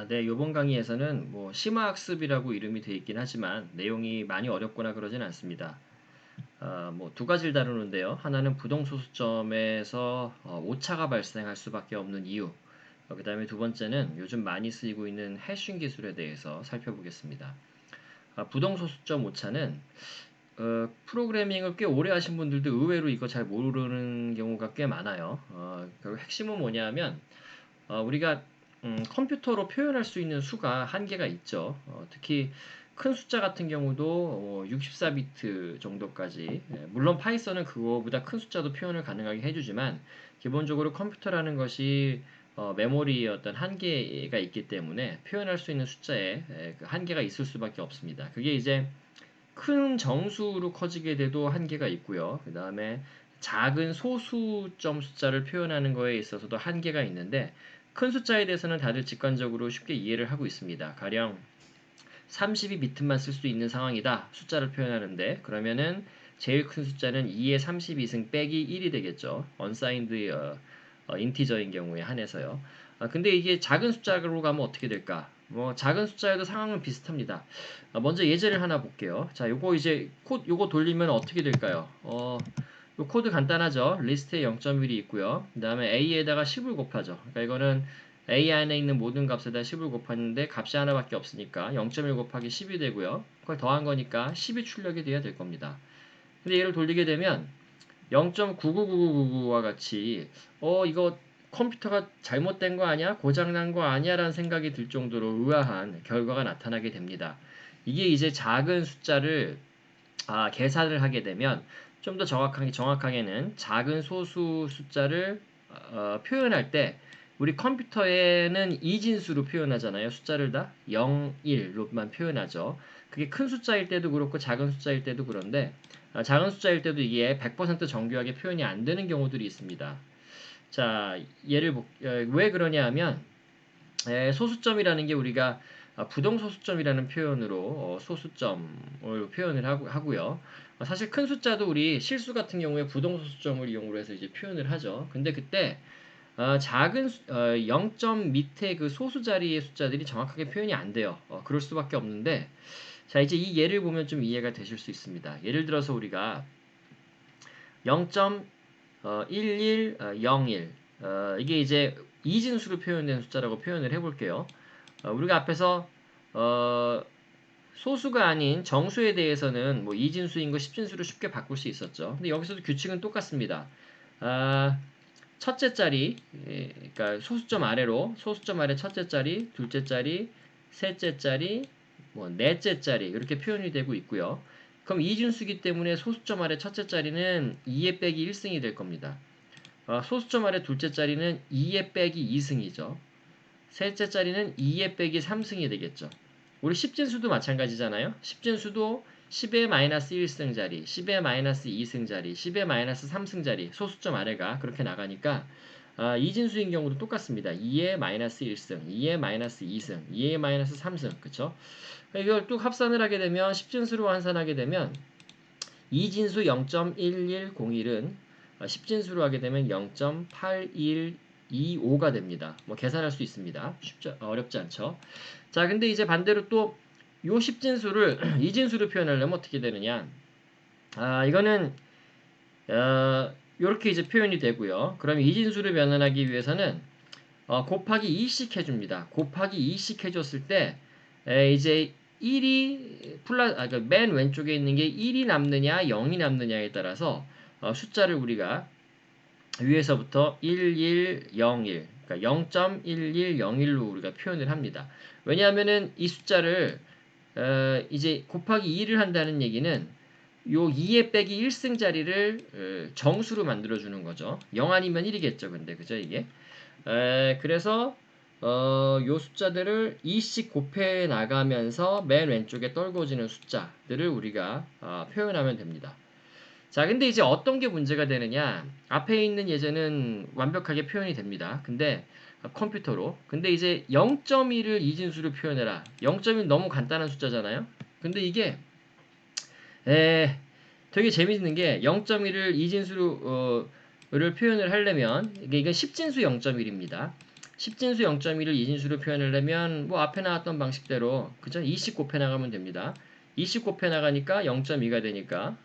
네, 이번 강의에서는 뭐 심화학습이라고 이름이 되어 있긴 하지만 내용이 많이 어렵거나 그러진 않습니다. 뭐 두 가지를 다루는데요. 하나는 부동소수점에서 오차가 발생할 수밖에 없는 이유, 그 다음에 두 번째는 요즘 많이 쓰이고 있는 해싱 기술에 대해서 살펴보겠습니다. 부동소수점 오차는 프로그래밍을 꽤 오래 하신 분들도 의외로 이거 잘 모르는 경우가 꽤 많아요. 결국 핵심은 뭐냐면 우리가 컴퓨터로 표현할 수 있는 수가 한계가 있죠. 특히 큰 숫자 같은 경우도 64비트 정도까지, 물론 파이썬은 그거보다 큰 숫자도 표현을 가능하게 해주지만 기본적으로 컴퓨터라는 것이 메모리의 어떤 한계가 있기 때문에 표현할 수 있는 숫자에 그 한계가 있을 수밖에 없습니다. 그게 이제 큰 정수로 커지게 돼도 한계가 있고요. 그 다음에 작은 소수점 숫자를 표현하는 거에 있어서도 한계가 있는데 큰 숫자에 대해서는 다들 직관적으로 쉽게 이해를 하고 있습니다. 가령 32비트만 쓸 수 있는 상황이다. 숫자를 표현하는데 그러면은 제일 큰 숫자는 2의 32승 빼기 1이 되겠죠. unsigned 인티저인 경우에 한해서요. 근데 이게 작은 숫자로 가면 어떻게 될까? 뭐 작은 숫자에도 상황은 비슷합니다. 먼저 예제를 하나 볼게요. 자, 요거 이제 요거 돌리면 어떻게 될까요? 요 코드 간단하죠. 리스트에 0.1이 있고요. 그 다음에 a에다가 10을 곱하죠. 그러니까 이거는 a 안에 있는 모든 값에다 10을 곱하는데 값이 하나밖에 없으니까 0.1 곱하기 10이 되고요. 그걸 더한 거니까 10이 출력이 돼야 될 겁니다. 근데 얘를 돌리게 되면 0.999999와 같이 이거 컴퓨터가 잘못된 거 아니야? 고장난 거 아니야? 라는 생각이 들 정도로 의아한 결과가 나타나게 됩니다. 이게 이제 작은 숫자를 계산을 하게 되면 좀 더 정확하게는 작은 소수 숫자를 표현할 때 우리 컴퓨터에는 이진수로 표현하잖아요. 숫자를 다 0, 1로만 표현하죠. 그게 큰 숫자일 때도 그렇고 작은 숫자일 때도 그런데 작은 숫자일 때도 이게 100% 정교하게 표현이 안 되는 경우들이 있습니다. 자, 왜 그러냐 하면 소수점이라는 게 우리가 부동소수점이라는 표현으로 소수점을 표현을 하고요. 사실 큰 숫자도 우리 실수 같은 경우에 부동소수점을 이용으로 해서 이제 표현을 하죠. 근데 그때 작은 0점 밑에 그 소수 자리의 숫자들이 정확하게 표현이 안 돼요. 그럴 수밖에 없는데 자, 이제 이 예를 보면 좀 이해가 되실 수 있습니다. 예를 들어서 우리가 0.1101 이게 이제 이진수로 표현된 숫자라고 표현을 해볼게요. 우리가 앞에서 어, 소수가 아닌 정수에 대해서는 뭐 이진수인 거 십진수로 쉽게 바꿀 수 있었죠. 근데 여기서도 규칙은 똑같습니다. 아, 첫째 자리, 그러니까 소수점 아래로 소수점 아래 첫째 자리, 둘째 자리, 셋째 자리, 뭐 넷째 자리 이렇게 표현이 되고 있고요. 그럼 이진수기 때문에 소수점 아래 첫째 자리는 2의 빼기 1승이 될 겁니다. 소수점 아래 둘째 자리는 2의 빼기 2승이죠. 셋째 자리는 2의 빼기 3승이 되겠죠. 우리 십진수도 마찬가지잖아요. 십진수도 10의 마이너스 1승 자리, 10의 마이너스 2승 자리, 10의 마이너스 3승 자리, 소수점 아래가 그렇게 나가니까 이진수인 경우도 똑같습니다. 2의 마이너스 1승, 2의 마이너스 2승, 2의 마이너스 3승, 그쵸? 이걸 뚝 합산을 하게 되면 십진수로 환산하게 되면 이진수 0.1101은 십진수로 하게 되면 0.8125가 됩니다. 뭐 계산할 수 있습니다. 어렵지 않죠? 자, 근데 이제 반대로 또 요 십진수를 이진수로 표현하려면 어떻게 되느냐? 이거는 이렇게 이제 표현이 되고요. 그럼 이진수를 변환하기 위해서는 곱하기 2씩 해줍니다. 곱하기 2씩 해줬을 때 이제 1이 그러니까 맨 왼쪽에 있는 게 1이 남느냐 0이 남느냐에 따라서 숫자를 우리가 위에서부터 1101 그러니까 0.1101로 우리가 표현을 합니다. 왜냐하면은 이 숫자를 이제 곱하기 2를 한다는 얘기는 요 2의 빼기 1승 자리를 정수로 만들어주는 거죠. 0 아니면 1이겠죠. 근데 그죠 이게? 그래서 요 숫자들을 2씩 곱해 나가면서 맨 왼쪽에 떨궈지는 숫자들을 우리가 표현하면 됩니다. 자, 근데 이제 어떤 게 문제가 되느냐? 앞에 있는 예제는 완벽하게 표현이 됩니다. 근데 컴퓨터로. 근데 이제 0.1을 이진수로 표현해라. 0.1 너무 간단한 숫자잖아요. 근데 이게 에, 되게 재밌는 게 0.1을 이진수로 를 표현을 하려면 이건 십진수 0.1입니다. 10진수 0.1을 이진수로 표현하려면 뭐 앞에 나왔던 방식대로 그죠? 20 곱해 나가면 됩니다. 20 곱해 나가니까 0.2가 되니까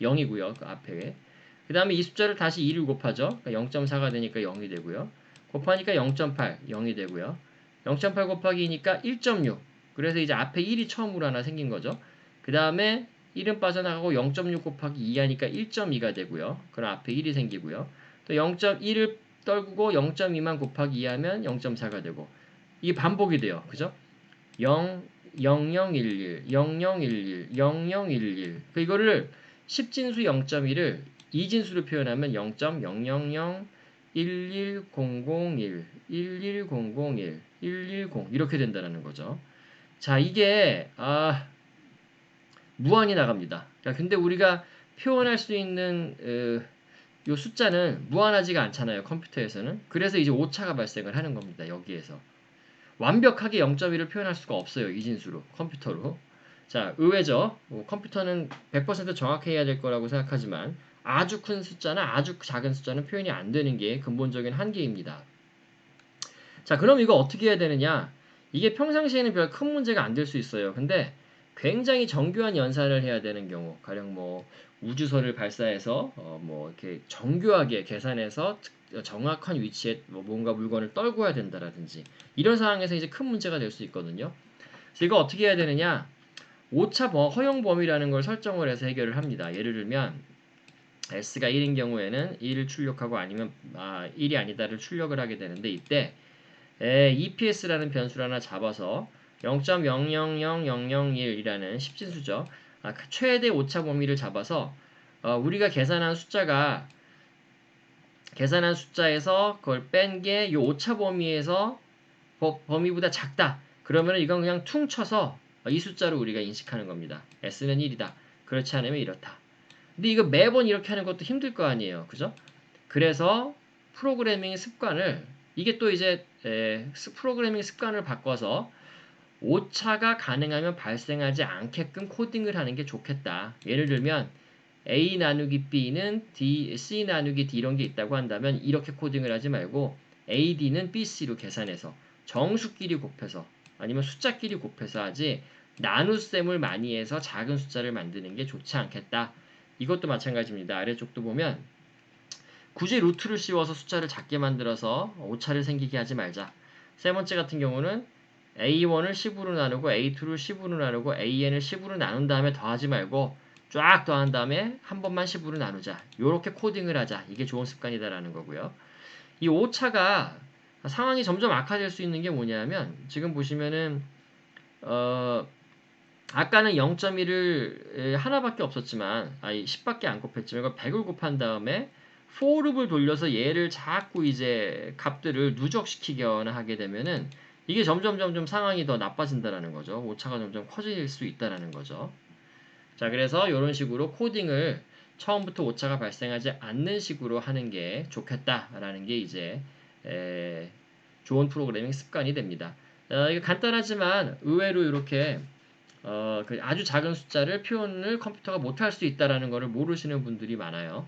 0이고요. 그 앞에. 그 다음에 이 숫자를 다시 2를 곱하죠. 그러니까 0.4가 되니까 0이 되고요. 곱하니까 0.8, 0이 되고요. 0.8 곱하기 2니까 1.6. 그래서 이제 앞에 1이 처음으로 하나 생긴 거죠. 그 다음에 1은 빠져나가고 0.6 곱하기 2 하니까 1.2가 되고요. 그럼 앞에 1이 생기고요. 또 0.1을 떨구고 0.2만 곱하기 2 하면 0.4가 되고 이게 반복이 돼요. 그죠? 0, 0011, 0011, 0011. 이거를 10진수 0.1을 2진수로 표현하면 0.000, 11001, 11001, 110 이렇게 된다는 거죠. 자, 이게 무한히 나갑니다. 근데 우리가 표현할 수 있는 요 숫자는 무한하지가 않잖아요. 컴퓨터에서는. 그래서 이제 오차가 발생을 하는 겁니다. 여기에서. 완벽하게 0.1을 표현할 수가 없어요. 이진수로. 컴퓨터로. 자, 의외죠. 컴퓨터는 100% 정확해야 될 거라고 생각하지만 아주 큰 숫자나 아주 작은 숫자는 표현이 안 되는 게 근본적인 한계입니다. 자, 그럼 이거 어떻게 해야 되느냐? 이게 평상시에는 별 큰 문제가 안 될 수 있어요. 근데 굉장히 정교한 연산을 해야 되는 경우, 가령 뭐 우주선을 발사해서 뭐 이렇게 정교하게 계산해서 정확한 위치에 뭐 뭔가 물건을 떨궈야 된다라든지 이런 상황에서 이제 큰 문제가 될 수 있거든요. 그래서 이거 어떻게 해야 되느냐? 오차 허용 범위라는 걸 설정을 해서 해결을 합니다. 예를 들면 s가 1인 경우에는 1을 출력하고 아니면 1이 아니다를 출력을 하게 되는데 이때 EPS라는 변수를 하나 잡아서 0.000001이라는 10진수죠. 최대 오차 범위를 잡아서 우리가 계산한 숫자에서 그걸 뺀 게 이 오차 범위에서 범위보다 작다. 그러면 이건 그냥 퉁 쳐서 이 숫자로 우리가 인식하는 겁니다. S는 1이다. 그렇지 않으면 이렇다. 근데 이거 매번 이렇게 하는 것도 힘들 거 아니에요. 그죠? 그래서 프로그래밍 습관을 이게 또 이제 프로그래밍 습관을 바꿔서 오차가 가능하면 발생하지 않게끔 코딩을 하는 게 좋겠다. 예를 들면 A 나누기 B는 C 나누기 D 이런 게 있다고 한다면 이렇게 코딩을 하지 말고 A, D는 B, C로 계산해서 정수끼리 곱해서 아니면 숫자끼리 곱해서 하지 나눗셈을 많이 해서 작은 숫자를 만드는 게 좋지 않겠다. 이것도 마찬가지입니다. 아래쪽도 보면 굳이 루트를 씌워서 숫자를 작게 만들어서 오차를 생기게 하지 말자. 세 번째 같은 경우는 A1을 10으로 나누고 A2를 10으로 나누고 AN을 10으로 나눈 다음에 더하지 말고 쫙 더한 다음에 한 번만 10으로 나누자. 이렇게 코딩을 하자. 이게 좋은 습관이다라는 거고요. 이 오차가 상황이 점점 악화될 수 있는 게 뭐냐면 지금 보시면은 아까는 0.1을 하나밖에 없었지만 10밖에 안 곱했지만 이걸 100을 곱한 다음에 forloop을 돌려서 얘를 자꾸 이제 값들을 누적시키거나 하게 되면은 이게 점점 상황이 더 나빠진다라는 거죠. 오차가 점점 커질 수 있다라는 거죠. 자, 그래서 이런 식으로 코딩을 처음부터 오차가 발생하지 않는 식으로 하는 게 좋겠다라는 게 이제 좋은 프로그래밍 습관이 됩니다. 이게 간단하지만 의외로 이렇게 아주 작은 숫자를 표현을 컴퓨터가 못할 수 있다라는 것을 모르시는 분들이 많아요.